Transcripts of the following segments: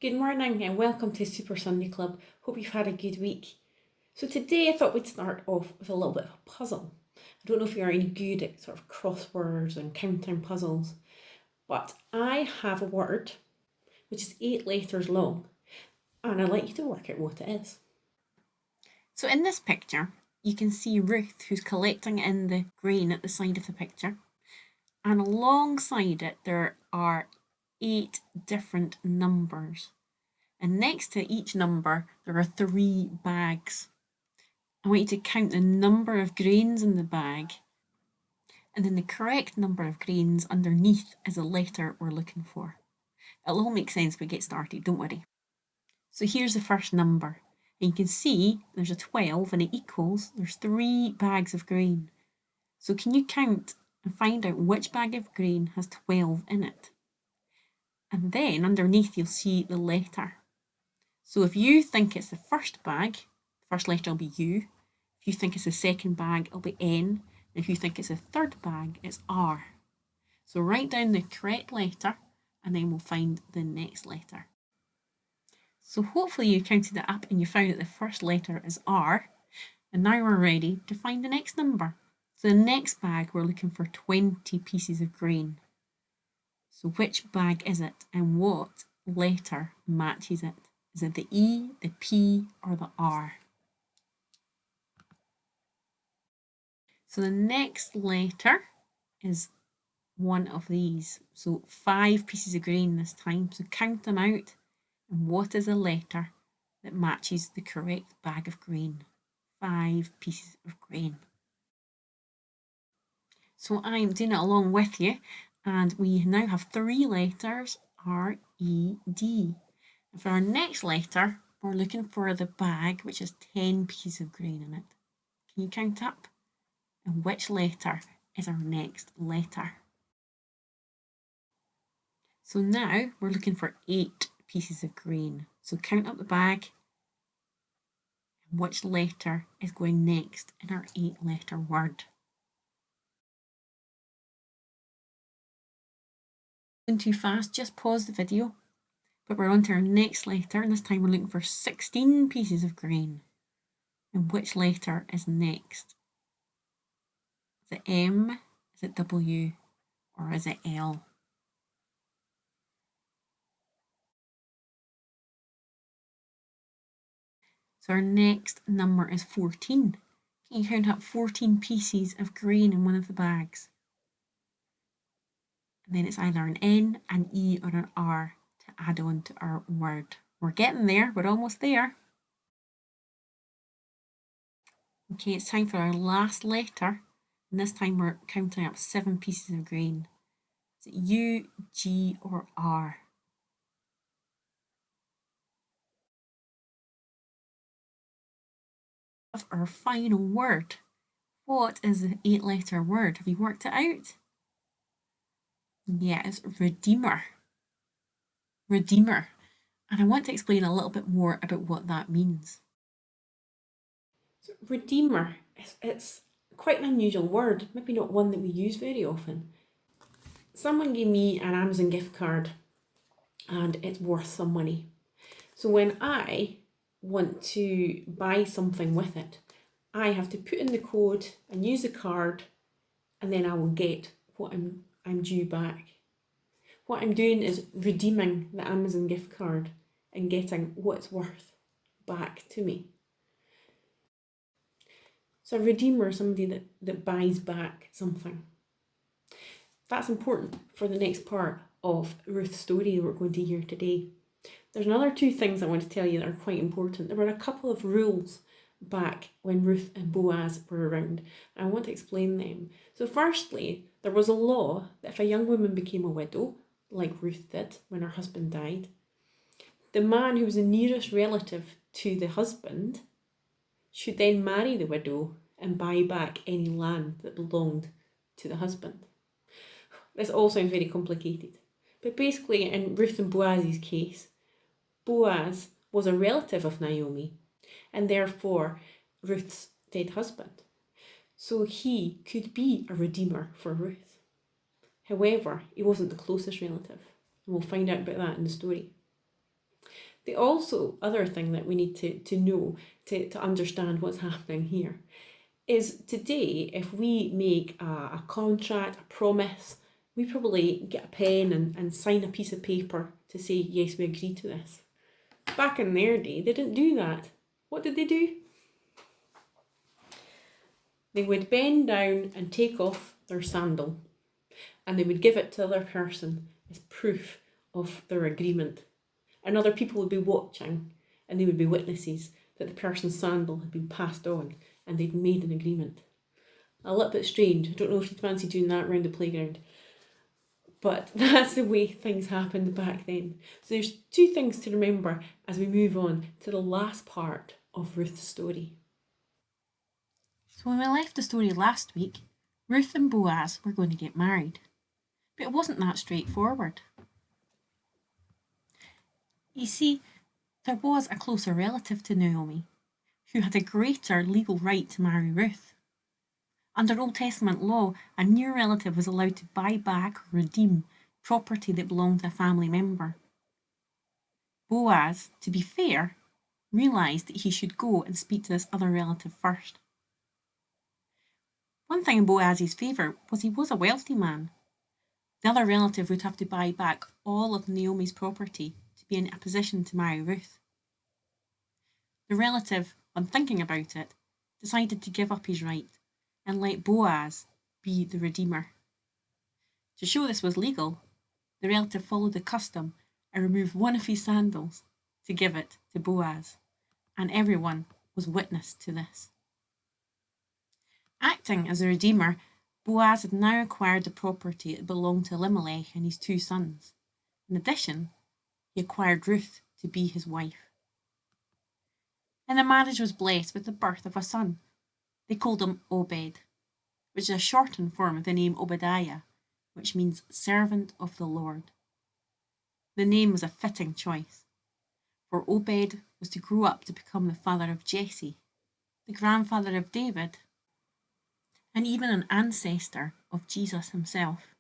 Good morning and welcome to Super Sunday Club. Hope you've had a good week. So today I thought we'd start off with a little bit of a puzzle. I don't know if you're any good at sort of crosswords and counting puzzles, but I have a word which is 8 letters long and I'd like you to work out what it is. So in this picture you can see Ruth, who's collecting in the grain at the side of the picture, and alongside it there are 8 different numbers. And next to each number, there are 3 bags. I want you to count the number of grains in the bag, and then the correct number of grains underneath is a letter we're looking for. It'll all make sense when we get started, don't worry. So here's the first number. And you can see there's a 12 and it equals, there's 3 bags of grain. So can you count and find out which bag of grain has 12 in it? And then underneath you'll see the letter. So if you think it's the first bag, the first letter will be U. If you think it's the second bag, it'll be N. And if you think it's the third bag, it's R. So write down the correct letter and then we'll find the next letter. So hopefully you counted it up and you found that the first letter is R. And now we're ready to find the next number. So the next bag, we're looking for 20 pieces of grain. So which bag is it and what letter matches it? Is it the E, the P, or the R? So the next letter is one of these. So 5 pieces of grain this time. So count them out. And what is the letter that matches the correct bag of grain? 5 pieces of grain. So I'm doing it along with you. And we now have 3 letters, R, E, D. And for our next letter, we're looking for the bag which has 10 pieces of grain in it. Can you count up? And which letter is our next letter? So now we're looking for 8 pieces of grain. So count up the bag. And which letter is going next in our 8-letter word? Going too fast, just pause the video. But we're on to our next letter, and this time we're looking for 16 pieces of grain. And which letter is next? Is it M, is it W, or is it L? So our next number is 14. Can you count up 14 pieces of grain in one of the bags? And then it's either an N, an E, or an R to add on to our word. We're getting there, we're almost there. Okay, it's time for our last letter. And this time we're counting up 7 pieces of grain. Is it U, G, or R? Our final word. What is the 8-letter word? Have you worked it out? Yeah, it's Redeemer. Redeemer. And I want to explain a little bit more about what that means. So Redeemer, it's quite an unusual word, maybe not one that we use very often. Someone gave me an Amazon gift card and it's worth some money. So when I want to buy something with it, I have to put in the code and use the card, and then I will get what I'm due back. What I'm doing is redeeming the Amazon gift card and getting what it's worth back to me. So a redeemer is somebody that buys back something. That's important for the next part of Ruth's story that we're going to hear today. There's another 2 things I want to tell you that are quite important. There were a couple of rules back when Ruth and Boaz were around. I want to explain them. So firstly, there was a law that if a young woman became a widow, like Ruth did when her husband died, the man who was the nearest relative to the husband should then marry the widow and buy back any land that belonged to the husband. This all sounds very complicated. But basically, in Ruth and Boaz's case, Boaz was a relative of Naomi and therefore Ruth's dead husband. So he could be a redeemer for Ruth. However, he wasn't the closest relative. And we'll find out about that in the story. The other thing that we need to know to understand what's happening here is today, if we make a contract, a promise, we probably get a pen and sign a piece of paper to say, yes, we agree to this. Back in their day, they didn't do that. What did they do? They would bend down and take off their sandal, and they would give it to the other person as proof of their agreement. And other people would be watching, and they would be witnesses that the person's sandal had been passed on and they'd made an agreement. A little bit strange. I don't know if you'd fancy doing that around the playground. But that's the way things happened back then. So there's two things to remember as we move on to the last part of Ruth's story. So when we left the story last week, Ruth and Boaz were going to get married. But it wasn't that straightforward. You see, there was a closer relative to Naomi who had a greater legal right to marry Ruth. Under Old Testament law, a near relative was allowed to buy back or redeem property that belonged to a family member. Boaz, to be fair, realised that he should go and speak to this other relative first. One thing in Boaz's favour was he was a wealthy man. The other relative would have to buy back all of Naomi's property to be in a position to marry Ruth. The relative, on thinking about it, decided to give up his right and let Boaz be the redeemer. To show this was legal, the relative followed the custom and removed one of his sandals to give it to Boaz, and everyone was witness to this. Acting as a redeemer, Boaz had now acquired the property that belonged to Elimelech and his 2 sons. In addition, he acquired Ruth to be his wife. And the marriage was blessed with the birth of a son. They called him Obed, which is a shortened form of the name Obadiah, which means servant of the Lord. The name was a fitting choice, for Obed was to grow up to become the father of Jesse, the grandfather of David, and even an ancestor of Jesus himself.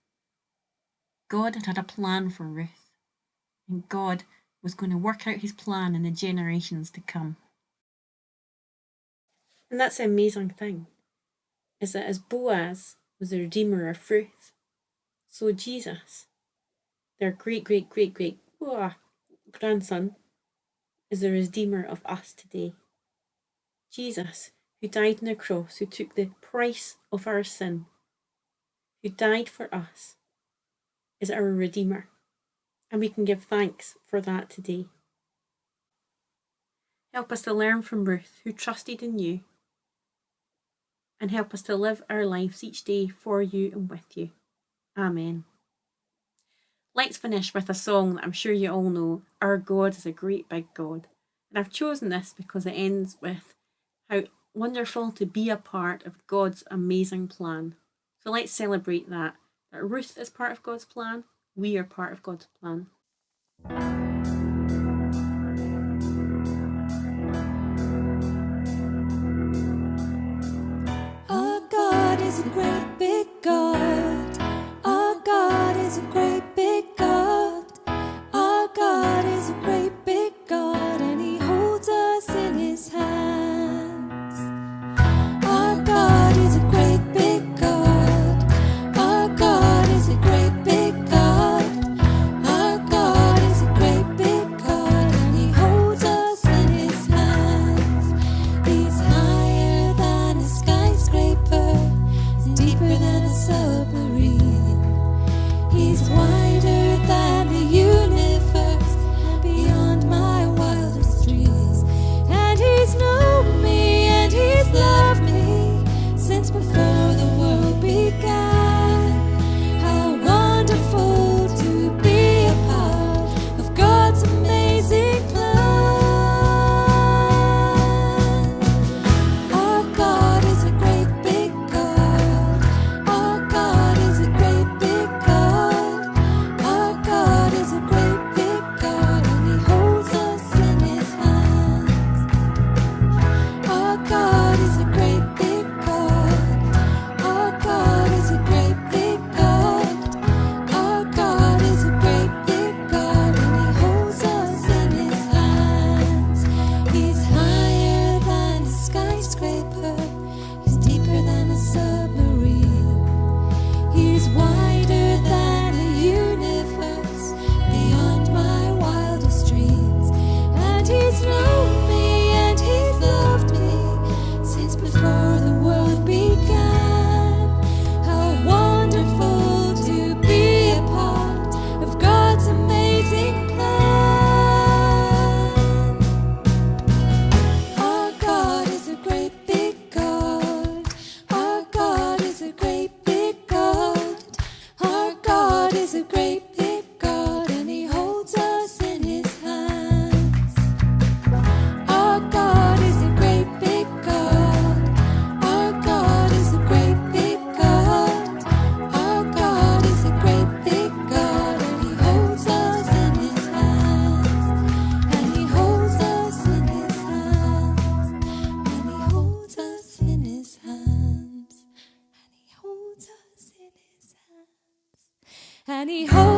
God had had a plan for Ruth, and God was going to work out his plan in the generations to come. And that's the amazing thing, is that as Boaz was the redeemer of Ruth, so Jesus, their great-grandson, is the redeemer of us today. Jesus, who died on the cross, who took the price of our sin, who died for us, is our redeemer. And we can give thanks for that today. Help us to learn from Ruth, who trusted in you, and help us to live our lives each day for you and with you. Amen. Let's finish with a song that I'm sure you all know, Our God is a Great Big God. And I've chosen this because it ends with how wonderful to be a part of God's amazing plan. So let's celebrate that Ruth is part of God's plan, we are part of God's plan. Our God is a great big God. Our God is a great big God. Our God is a great big God, and He holds us in His hands. Our God is a great big God. Our God is a great big God. Our God is a great big God, and He holds us in His hands. He's higher than a skyscraper, He's deeper than and He holds